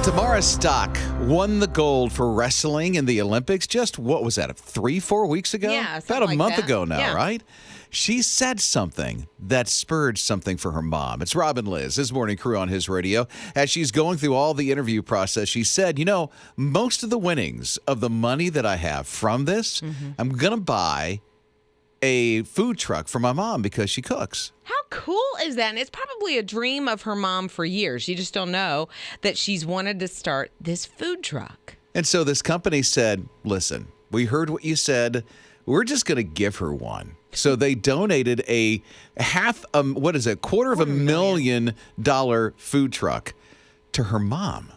When Tamara Stock won the gold for wrestling in the Olympics, just what was that, 3-4 weeks ago? Yeah, about a month that. ago now, Yeah. right? She said something that spurred something for her mom. It's Robin Lizz, his morning crew on his radio. As she's going through all the interview process, she said, most of the winnings of the money that I have from this, I'm going to buy a food truck for my mom because she cooks. How cool is that? And it's probably a dream of her mom for years. You just don't know that she's wanted to start this food truck. And so this company said, listen, we heard what you said. We're just going to give her one. So they donated a $250,000 food truck to her mom.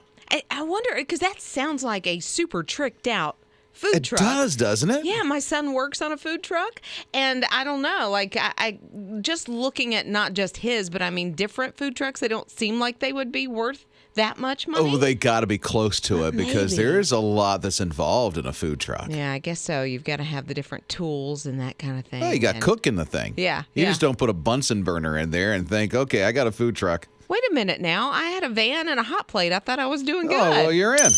I wonder, because that sounds like a super tricked out food truck. It does, doesn't it? Yeah, my son works on a food truck, and I don't know, like I just looking at not just his, but I mean different food trucks, they don't seem like they would be worth that much money. Oh, they got to be close to it because Maybe. there is a lot that's involved in a food truck. Yeah, I guess so. You've got to have the different tools and that kind of thing. Well, you got cooking the thing. Yeah. You just don't put a Bunsen burner in there and think, okay, I got a food truck. Wait a minute now. I had a van and a hot plate. I thought I was doing good. Oh, well, you're in.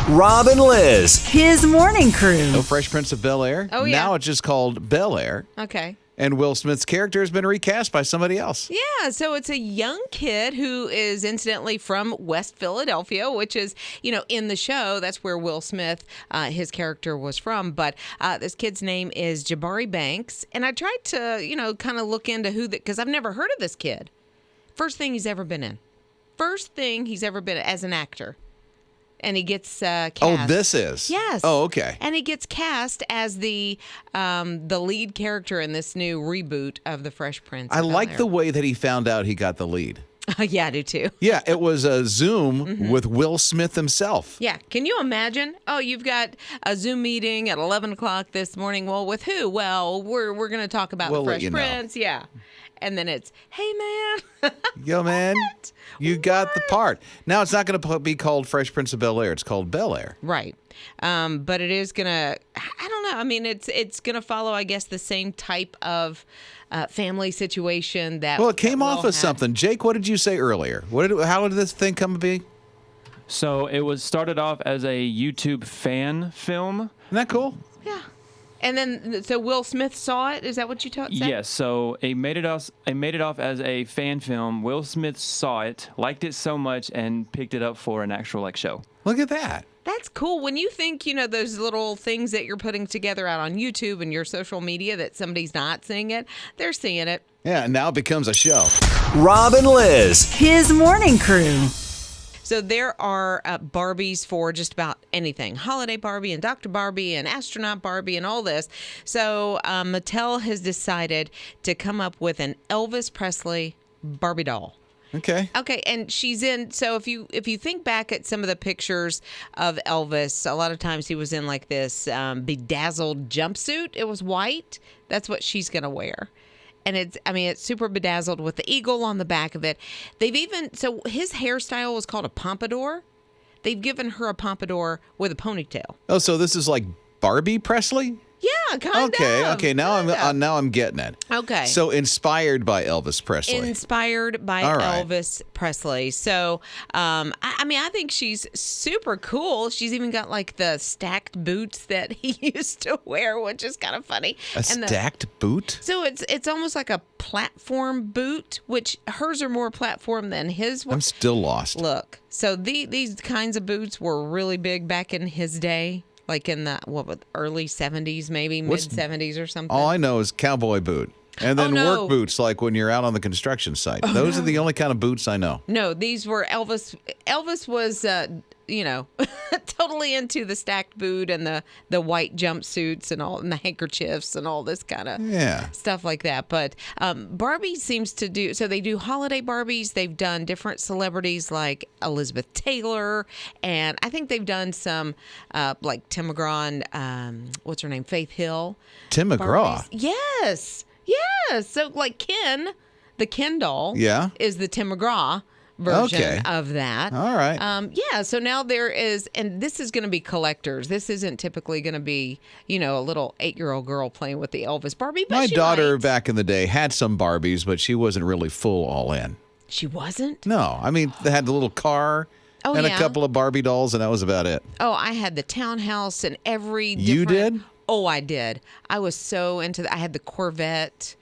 Robin Lizz. His morning crew. No Fresh Prince of Bel-Air. Oh, yeah. Now it's just called Bel-Air. Okay. And Will Smith's character has been recast by somebody else. Yeah, so it's a young kid who is incidentally from West Philadelphia, which is, in the show, that's where Will Smith, his character was from. But this kid's name is Jabari Banks. And I tried to, kind of look into because I've never heard of this kid. First thing he's ever been in. First thing he's ever been as an actor. And he gets cast. Oh, this is? Yes. Oh, okay. And he gets cast as the lead character in this new reboot of The Fresh Prince. I like the way that he found out he got the lead. Yeah, I do too. Yeah, it was a Zoom with Will Smith himself. Yeah. Can you imagine? Oh, you've got a Zoom meeting at 11 o'clock this morning. Well, with who? Well, we're going to talk about The Fresh Prince. Yeah. And then it's, hey, man. Yo, man, you got the part. Now, it's not going to be called Fresh Prince of Bel-Air. It's called Bel-Air. Right. But it is going to, I don't know. I mean, it's going to follow, I guess, the same type of family situation that. Well, it came off of something. Jake, what did you say earlier? How did this thing come to be? So it started off as a YouTube fan film. Isn't that cool? Yeah. And then, so Will Smith saw it? Is that what you said? Yes. So it made it off as a fan film. Will Smith saw it, liked it so much, and picked it up for an actual show. Look at that. That's cool. When you think, those little things that you're putting together out on YouTube and your social media that somebody's not seeing it, they're seeing it. Yeah, and now it becomes a show. Robin Lizz. His morning crew. So there are Barbies for just about anything. Holiday Barbie and Dr. Barbie and Astronaut Barbie and all this. So Mattel has decided to come up with an Elvis Presley Barbie doll. Okay. Okay, and she's in. So if you think back at some of the pictures of Elvis, a lot of times he was in like this bedazzled jumpsuit. It was white. That's what she's gonna wear. And it's super bedazzled with the eagle on the back of it. So his hairstyle was called a pompadour. They've given her a pompadour with a ponytail. Oh, so this is like Barbie Presley? Yeah, kind of. Okay. Now I'm getting it. Okay. So inspired by Elvis Presley. Inspired by Elvis Presley. So, I think she's super cool. She's even got like the stacked boots that he used to wear, which is kind of funny. Stacked boot? So it's almost like a platform boot, which hers are more platform than his. I'm still lost. Look, so these kinds of boots were really big back in his day. Like in the early 70s, maybe mid-70s or something. All I know is cowboy boot. And then work boots, like when you're out on the construction site. Those are the only kind of boots I know. No, these were Elvis. Elvis was, totally into the stacked boot and the white jumpsuits and the handkerchiefs and all this kind of stuff like that. But Barbie seems to do, so they do holiday Barbies. They've done different celebrities like Elizabeth Taylor. And I think they've done some like Tim McGraw and, what's her name? Faith Hill. Tim McGraw? Barbies. Yes. So like Ken, the Ken doll is the Tim McGraw version of that. All right. So now there is, and this is going to be collectors. This isn't typically going to be, a little 8-year-old girl playing with the Elvis Barbie. But my daughter back in the day had some Barbies, but she wasn't really full all in. She wasn't? No. I mean, they had the little car Oh, and yeah? a couple of Barbie dolls, and that was about it. Oh, I had the townhouse and every different... You did? Oh, I did. I was so into that. I had the Corvette.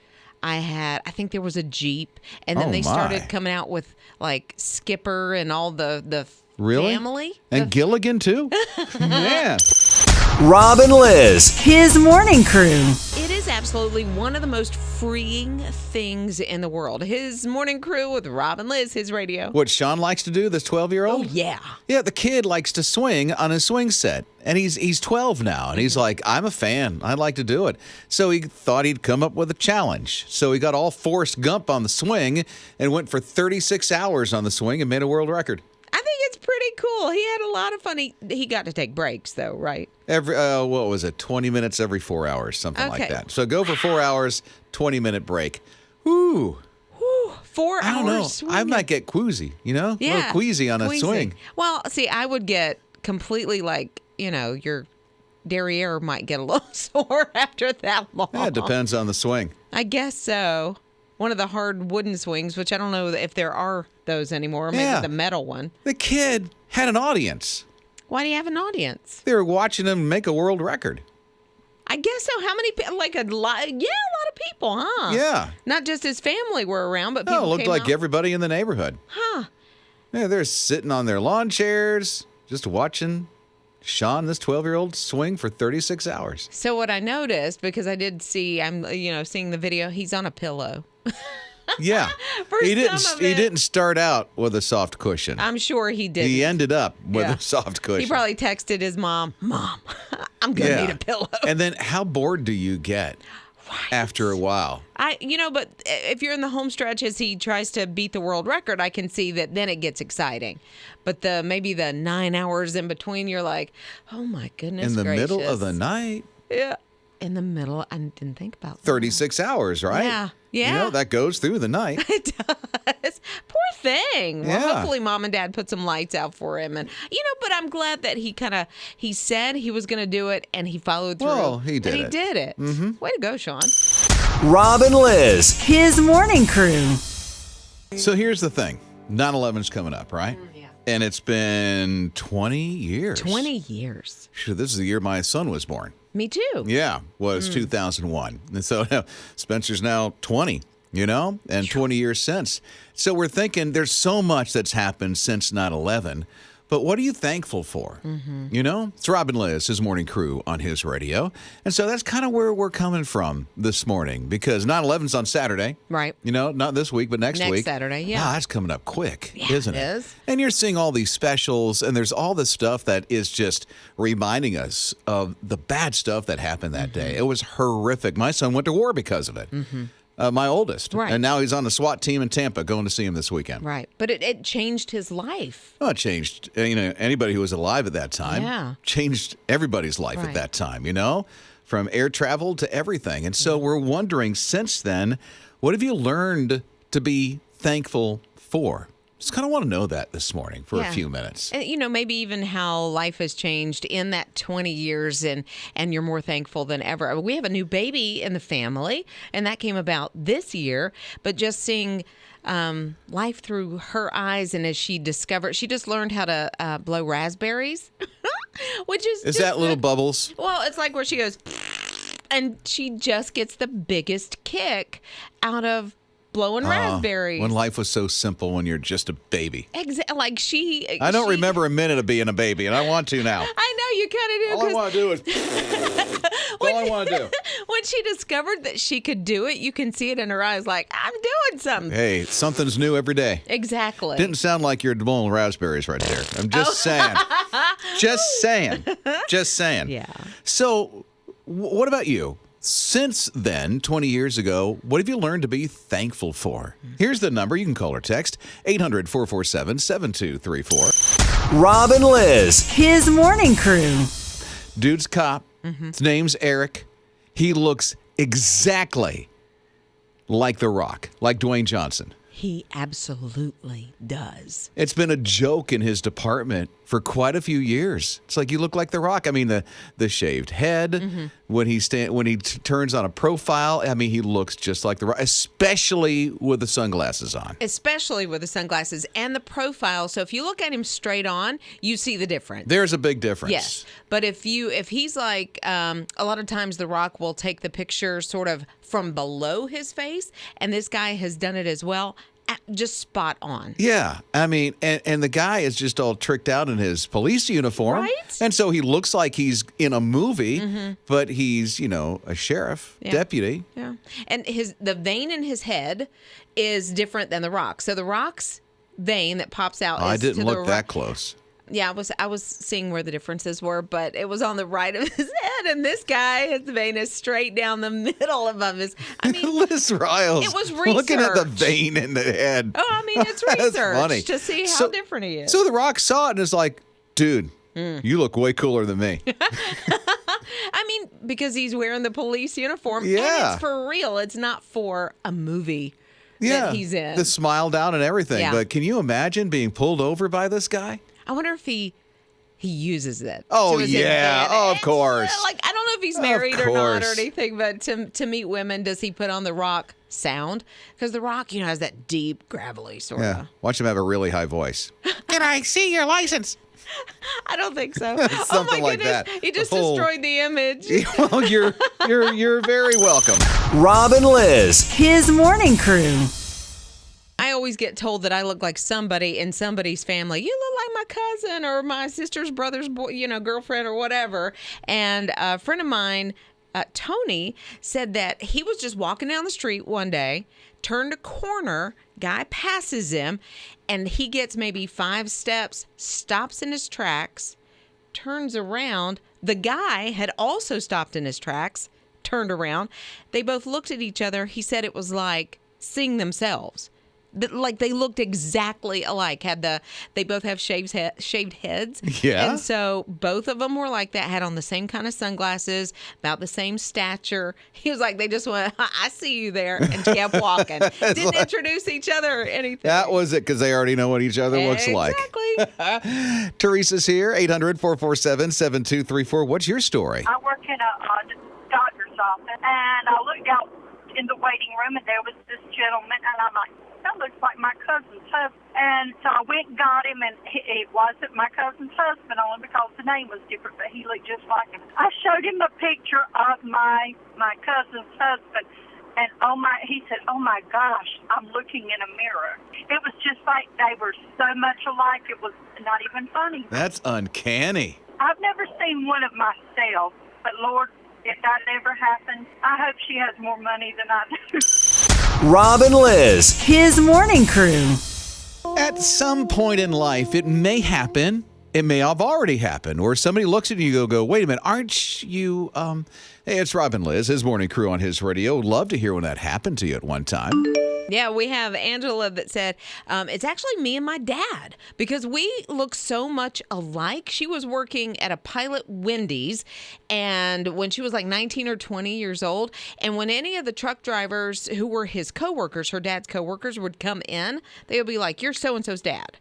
I think there was a Jeep. And then Oh, they my. started coming out with like Skipper and all the Really? family. And Gilligan, too? Yeah. Rob and Liz. His morning crew. It is absolutely one of the most freeing things in the world. His morning crew with Rob and Liz, his radio. What Sean likes to do, this 12-year-old? Oh, yeah. Yeah, the kid likes to swing on his swing set. And he's 12 now. And he's like, I'm a fan. I'd like to do it. So he thought he'd come up with a challenge. So he got all Forrest Gump on the swing and went for 36 hours on the swing and made a world record. I think it's pretty cool. He had a lot of fun. He got to take breaks, though, right? Every what was it? 20 minutes every 4 hours, something like Okay. that. So go for 4 hours, 20-minute break. Woo. Whew, 4 hours I don't know. swinging. I might get queasy, a Yeah, little queasy on a queasy. swing. Well, see, I would get completely like, your derriere might get a little sore after that long. Yeah, it depends on the swing. I guess so. One of the hard wooden swings, which I don't know if there are those anymore. Maybe Yeah. the metal one. The kid had an audience. Why do you have an audience? They were watching him make a world record. I guess so. How many people? Like a lot of people, huh? Yeah. Not just his family were around, but people No, it looked came like out. everybody in the neighborhood. Huh. Yeah, they're sitting on their lawn chairs, just watching Sean, this 12-year-old, swing for 36 hours. So what I noticed, because I did see, I'm seeing the video, he's on a pillow. Yeah. For he some of he it. didn't start out with a soft cushion. I'm sure he did. He ended up with Yeah. a soft cushion. He probably texted his mom, I'm going to need a pillow. And then how bored do you get after a while? But if you're in the home stretch as he tries to beat the world record, I can see that then it gets exciting. But maybe the 9 hours in between, you're like, oh my goodness In the gracious. middle of the night? Yeah. In the middle, I didn't think about that. 36 hours, right? Yeah. Yeah. That goes through the night. It does. Poor thing. Well, Yeah. hopefully mom and dad put some lights out for him. And, but I'm glad that he said he was going to do it and he followed through. Well, he did and it. he did it. Mm-hmm. Way to go, Sean. Rob and Liz. His morning crew. So here's the thing. 9/11's coming up, right? Yeah. And it's been 20 years. 20 years. Sure, this is the year my son was born. Me too. Yeah, was 2001. And so Spencer's now 20, and 20 years since. So we're thinking there's so much that's happened since 9/11. But what are you thankful for? It's Rob and Liz, his morning crew on his radio. And so that's kind of where we're coming from this morning because 9/11's on Saturday. Right. Not this week, but next week. Next Saturday, yeah. Wow, that's coming up quick, isn't it? it is. And you're seeing all these specials, and there's all this stuff that is just reminding us of the bad stuff that happened that day. It was horrific. My son went to war because of it. My oldest. Right. And now he's on the SWAT team in Tampa going to see him this weekend. Right. But it changed his life. Well, it changed, anybody who was alive at that time. Yeah. Changed everybody's life at Right. that time, from air travel to everything. And so we're wondering since then, what have you learned to be thankful for? Just kind of want to know that this morning for a Yeah. few minutes. And, maybe even how life has changed in that 20 years and you're more thankful than ever. We have a new baby in the family, and that came about this year. But just seeing life through her eyes, and as she just learned how to blow raspberries, which is Is just that little bubbles? Well, it's like where she goes, and she just gets the biggest kick out of blowing raspberries. When life was so simple when you're just a baby. Like she. I don't remember a minute of being a baby, and I want to now. I know you kind of do. All I want to do is. That's all I want to do. When she discovered that she could do it, you can see it in her eyes. Like, I'm doing something. Hey, something's new every day. Exactly. Didn't sound like you're blowing raspberries right there. I'm just saying. Just saying. Just saying. Yeah. So, what about you? Since then, 20 years ago, what have you learned to be thankful for? Here's the number. You can call or text 800-447-7234. Rob and Liz. His morning crew. Dude's cop. His name's Eric. He looks exactly like The Rock, like Dwayne Johnson. He absolutely does. It's been a joke in his department for quite a few years. It's like, you look like The Rock. I mean, the shaved head, when he turns on a profile, I mean, he looks just like The Rock, especially with the sunglasses on. Especially with the sunglasses and the profile. So if you look at him straight on, you see the difference. There's a big difference. Yes. But if he's like, a lot of times The Rock will take the picture sort of from below his face, and this guy has done it as well. Just spot on. Yeah. I mean, and the guy is just all tricked out in his police uniform. Right? And so he looks like he's in a movie, but he's, a sheriff, deputy. Yeah. And the vein in his head is different than The Rock. So The Rock's vein that pops out I is didn't to the look that close. Yeah, I was seeing where the differences were, but it was on the right of his head, and this guy, his vein is straight down the middle above his. I mean, Liz Riles. It was looking at the research. vein in the head. Oh, I mean, it's That's research funny. to see how different he is. So The Rock saw it and is like, dude, you look way cooler than me. I mean, because he's wearing the police uniform, and Yeah. it's for real. It's not for a movie Yeah. that he's in. The smile down and everything. Yeah. But can you imagine being pulled over by this guy? I wonder if he uses it. Oh, to his yeah. advantage. Oh, of course. Like, I don't know if he's Of married or not or course. anything, but to meet women, does he put on the Rock sound? Because the Rock, has that deep, gravelly sort Yeah. of. Watch him have a really high voice. Can I see your license? I don't think so. Something oh my like goodness. that. He just Oh. destroyed the image. Well, you're very welcome. Rob and Liz. His morning crew. I always get told that I look like somebody in somebody's family. You look like my cousin or my sister's brother's boy, girlfriend or whatever. And a friend of mine, Tony, said that he was just walking down the street one day, turned a corner, guy passes him, and he gets maybe 5 steps, stops in his tracks, turns around. The guy had also stopped in his tracks, turned around. They both looked at each other. He said it was like seeing themselves. Like they looked exactly alike. They both have shaved heads. Yeah. And so both of them were like that, had on the same kind of sunglasses, about the same stature. He was like, they just went, I see you there, and kept walking. Didn't introduce each other or anything. That was it, because they already know what each other looks like. Exactly. Teresa's here, 800-447-7234. What's your story? I work in a doctor's office, and I looked out in the waiting room, and there was this gentleman, and I'm like, that looks like my cousin's husband. And so I went and got him, and it wasn't my cousin's husband, only because the name was different, but he looked just like him. I showed him a picture of my cousin's husband, and he said, oh my gosh, I'm looking in a mirror. It was just like they were so much alike, it was not even funny. That's uncanny. I've never seen one of myself, but Lord, if that ever happens, I hope she has more money than I do. Rob and Liz. His morning crew. At some point in life, it may happen. It may have already happened, or somebody looks at you and go, wait a minute, aren't you, hey, it's Rob and Liz, his morning crew on his radio. Love to hear when that happened to you at one time. Yeah, we have Angela that said, it's actually me and my dad because we look so much alike. She was working at a Pilot Wendy's, and when she was like 19 or 20 years old, and when any of the truck drivers who were his coworkers, her dad's coworkers, would come in, they would be like, you're so-and-so's dad.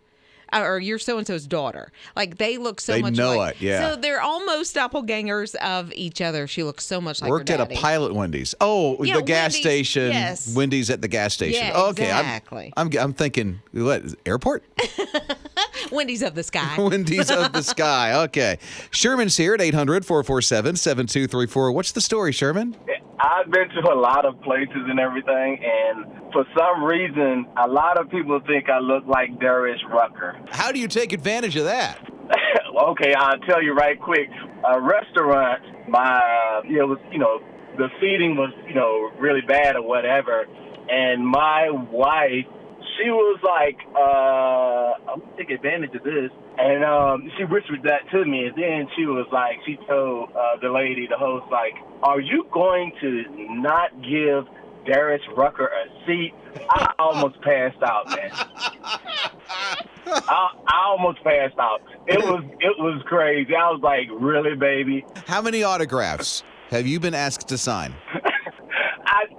Or you're so-and-so's daughter. Like, they look so They much know alike. it, yeah. So they're almost doppelgangers of each other. She looks so much like Worked her at a daddy. Pilot Wendy's. Oh, Yeah, the gas Wendy's, station. yes. Wendy's at the gas station. Yeah, Okay, exactly. I'm thinking, what, airport? Wendy's of the sky. Wendy's of the sky. Okay. Sherman's here at 800-447-7234. What's the story, Sherman? I've been to a lot of places and everything, and for some reason, a lot of people think I look like Darius Rucker. How do you take advantage of that? Okay, I'll tell you right quick. A restaurant, the seating was, really bad or whatever, and my wife, she was like, I'm going to take advantage of this. And she whispered that to me. And then she was like, she told the lady, the host, like, are you going to not give Darius Rucker a seat? I almost passed out, man. I almost passed out. It was crazy. I was like, really, baby? How many autographs have you been asked to sign?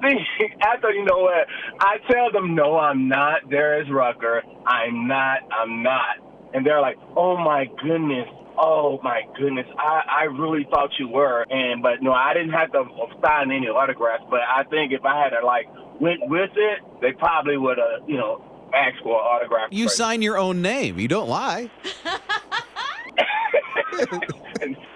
See, after, you know what, I tell them, no, I'm not Darius Rucker. I'm not. And they're like, oh, my goodness. I really thought you were. But no, I didn't have to sign any autographs. But I think if I had to, went with it, they probably would have, asked for an autograph. You first. sign your own name. You don't lie.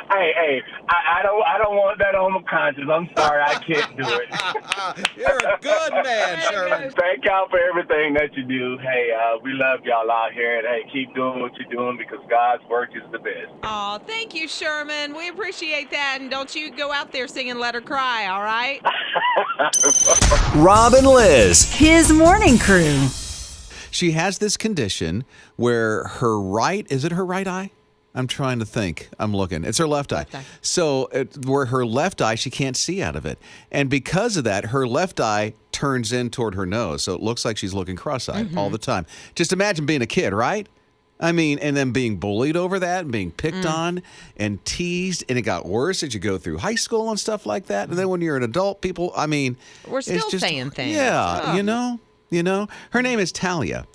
Hey, I don't want that on my conscience. I'm sorry, I can't do it. You're a good man, Sherman. Thank y'all for everything that you do. Hey, we love y'all out here, and hey, keep doing what you're doing because God's work is the best. Oh, thank you, Sherman. We appreciate that, and don't you go out there singing "Let Her Cry," all right? Rob and Liz. His morning crew. She has this condition where her right eye? I'm trying to think. I'm looking. It's her left eye. So where her left eye, she can't see out of it. And because of that, her left eye turns in toward her nose. So it looks like she's looking cross-eyed all the time. Just imagine being a kid, right? I mean, and then being bullied over that and being picked on and teased. And it got worse as you go through high school and stuff like that. And then when you're an adult, people, I mean. We're still saying things. Yeah, Oh. you know. Her name is Talia.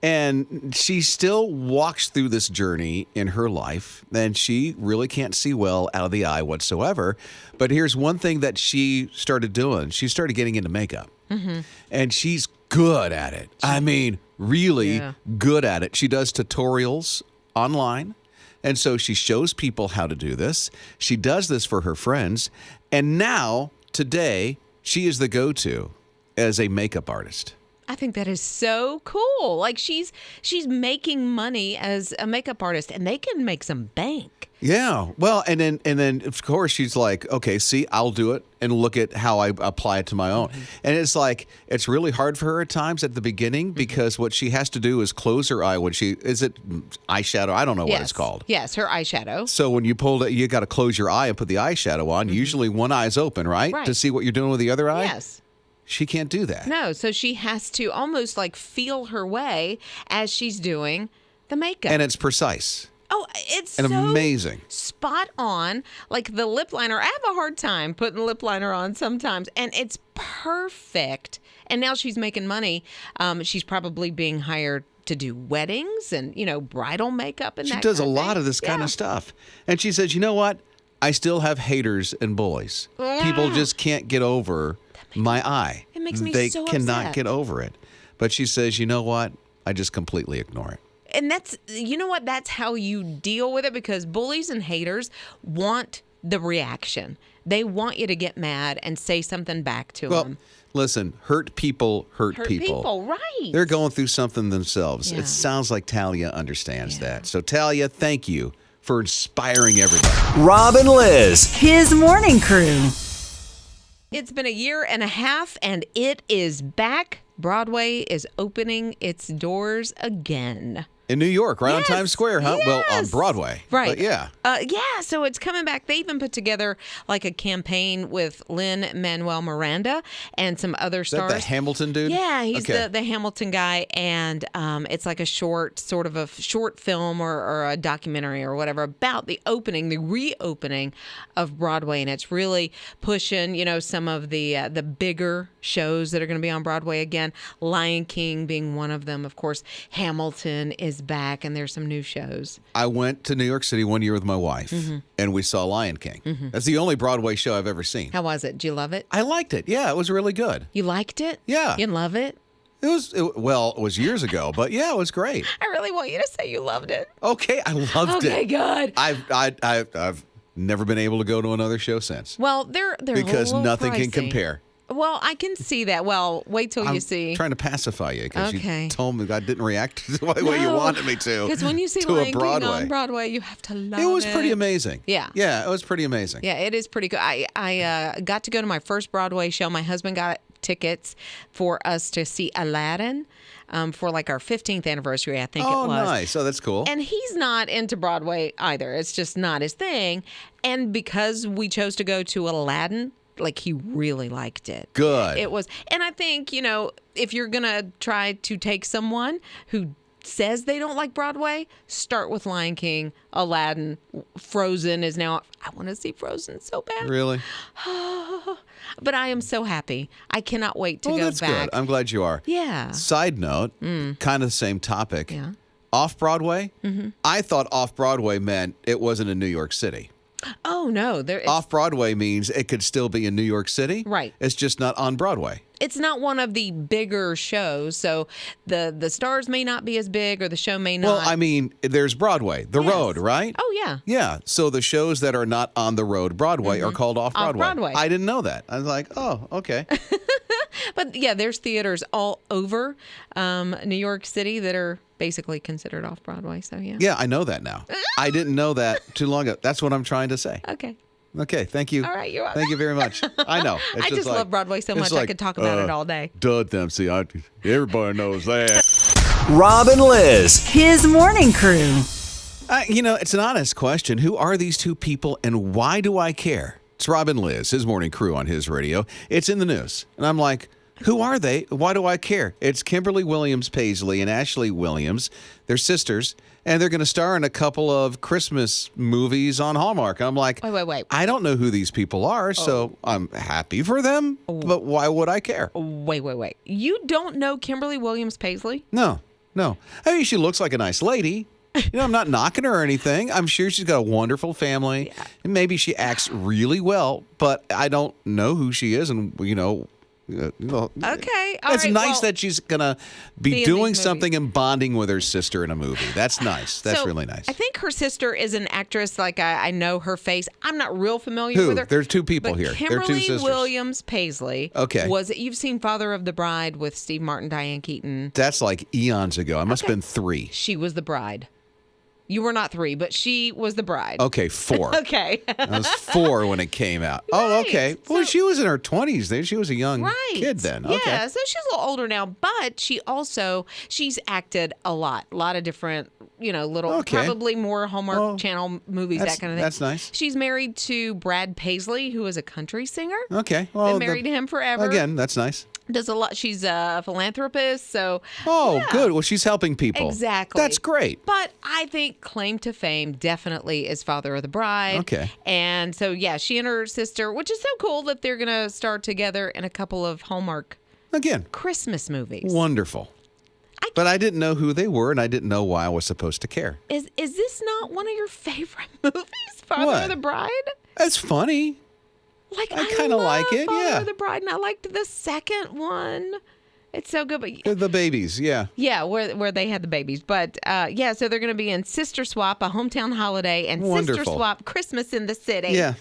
And she still walks through this journey in her life, and she really can't see well out of the eye whatsoever. But here's one thing that she started doing. She started getting into makeup, and she's good at it. I mean, really good at it. She does tutorials online, and so she shows people how to do this. She does this for her friends, and now, today, she is the go-to as a makeup artist. I think that is so cool. Like she's making money as a makeup artist, and they can make some bank. Yeah. Well, and then of course she's like, okay, see, I'll do it, and look at how I apply it to my own. And it's like it's really hard for her at times at the beginning because what she has to do is close her eye when is it eyeshadow? I don't know what it's called. Yes, her eyeshadow. So when you pull it, you got to close your eye and put the eyeshadow on. Usually one eye's open, right? To see what you're doing with the other eye. Yes. She can't do that. No, so she has to almost like feel her way as she's doing the makeup. And it's precise. Oh, it's and so amazing. Spot on. Like the lip liner, I have a hard time putting lip liner on sometimes, and it's perfect. And now she's making money. She's probably being hired to do weddings and, bridal makeup and she that does a kind of lot thing. of this kind of stuff. And she says, you know what? I still have haters and bullies. People just can't get over my eye. It makes me they so cannot upset. get over it. But she says, you know what? I just completely ignore it. And that's how you deal with it, because bullies and haters want the reaction. They want you to get mad and say something back to them. Listen, hurt people hurt people. Right. They're going through something themselves. Yeah. It sounds like Talia understands that. So Talia, thank you for inspiring everybody. Rob and Liz. His morning crew. It's been a year and a half, and it is back. Broadway is opening its doors again. In New York, right on Yes, Times Square, huh? Well, on yes. Broadway. Right. But yeah. So it's coming back. They even put together like a campaign with Lin-Manuel Miranda and some other Is that stars. the Hamilton dude? Yeah, he's Okay. the Hamilton guy, and it's like a short film or a documentary or whatever about the reopening of Broadway, and it's really pushing, some of the bigger shows that are going to be on Broadway again. Lion King being one of them, of course. Hamilton is back, and there's some new shows. I went to New York City one year with my wife, and we saw Lion King. That's the only Broadway show I've ever seen. How was it? Did you love it? I liked it. Yeah, it was really good. You liked it? Yeah. You love it? It was years ago, but yeah, it was great. I really want you to say you loved it. Okay, I loved it. Okay, good. I've never been able to go to another show since. Well, they're because a little nothing can pricey. compare. Well, I can see that. Well, wait till you see. I'm trying to pacify you because Okay. you told me I didn't react the way you wanted me to. Because when you see to Lion a Broadway. King on Broadway, you have to love it. It was pretty amazing. Yeah. Yeah, it was pretty amazing. Yeah, it is pretty good. I got to go to my first Broadway show. My husband got tickets for us to see Aladdin for like our 15th anniversary, I think it was. Oh, nice. Oh, that's cool. And he's not into Broadway either. It's just not his thing. And because we chose to go to Aladdin, like he really liked it. Good. It was. And I think, if you're going to try to take someone who says they don't like Broadway, start with Lion King, Aladdin, Frozen is now. I want to see Frozen so bad. Really? But I am so happy. I cannot wait to go that's back. good. I'm glad you are. Yeah. Side note, kind of the same topic. Yeah. Off-Broadway? I thought off-Broadway meant it wasn't in New York City. Oh, no. Off-Broadway means it could still be in New York City. Right. It's just not on Broadway. It's not one of the bigger shows, so the stars may not be as big or the show may not. Well, I mean, there's Broadway, the Yes. road, right? Oh, yeah. Yeah. So the shows that are not on the road Broadway are called off-Broadway. Off-Broadway. I didn't know that. I was like, oh, okay. But yeah, there's theaters all over New York City that are basically considered off-Broadway, so yeah. Yeah, I know that now. I didn't know that too long ago. That's what I'm trying to say. Okay. Okay, thank you. All right, you're welcome. Thank you very much. I know. It's I just like- love Broadway so it's much I could talk about it all day. Duh, Dempsey. Everybody knows that. Rob and Liz. His morning crew. It's an honest question. Who are these two people and why do I care? It's Rob and Liz, his morning crew on his radio. It's in the news. And I'm like, who are they? Why do I care? It's Kimberly Williams Paisley and Ashley Williams. They're sisters, and they're going to star in a couple of Christmas movies on Hallmark. I'm like, Wait. I don't know who these people are, so I'm happy for them, but why would I care? Wait. You don't know Kimberly Williams Paisley? No. I mean, she looks like a nice lady. I'm not knocking her or anything. I'm sure she's got a wonderful family, and maybe she acts really well, but I don't know who she is, and Okay. All it's right, nice well, that she's gonna be in doing these something and bonding with her sister in a movie. That's nice. That's so really nice. I think her sister is an actress. Like I know her face. I'm not real familiar Who? with her. There's two people but here. They're two Kimberly sisters. Williams Paisley. Okay. You've seen Father of the Bride with Steve Martin, Diane Keaton? That's like eons ago. I must have been 3. She was the bride. You were not 3, but she was the bride. Okay, 4. Okay. I was 4 when it came out. Oh, Right. okay. Well, So- she was in her 20s then. She was a young Right. kid then. Yeah, Okay. so she's a little older now, but she's acted a lot of different, little, Okay. probably more Hallmark Well, Channel movies, that kind of thing. that's nice. She's married to Brad Paisley, who is a country singer. Okay. Well, Been married to him forever. Again, that's nice. Does a lot. She's a philanthropist, so Oh, yeah. good. Well, she's helping people. Exactly. That's great. But I think claim to fame definitely is Father of the Bride. Okay. And so, yeah, she and her sister, which is so cool that they're going to star together in a couple of Hallmark Again, Christmas movies. wonderful. But I didn't know who they were, and I didn't know why I was supposed to care. Is this not one of your favorite movies, Father What? of the Bride? It's funny. Like I kinda love like it, Father yeah. of the Bride, and I liked the second one. It's so good, but The babies, yeah. yeah, where they had the babies. But so they're going to be in Sister Swap, a hometown holiday, and Sister Wonderful. Swap, Christmas in the City. Yeah,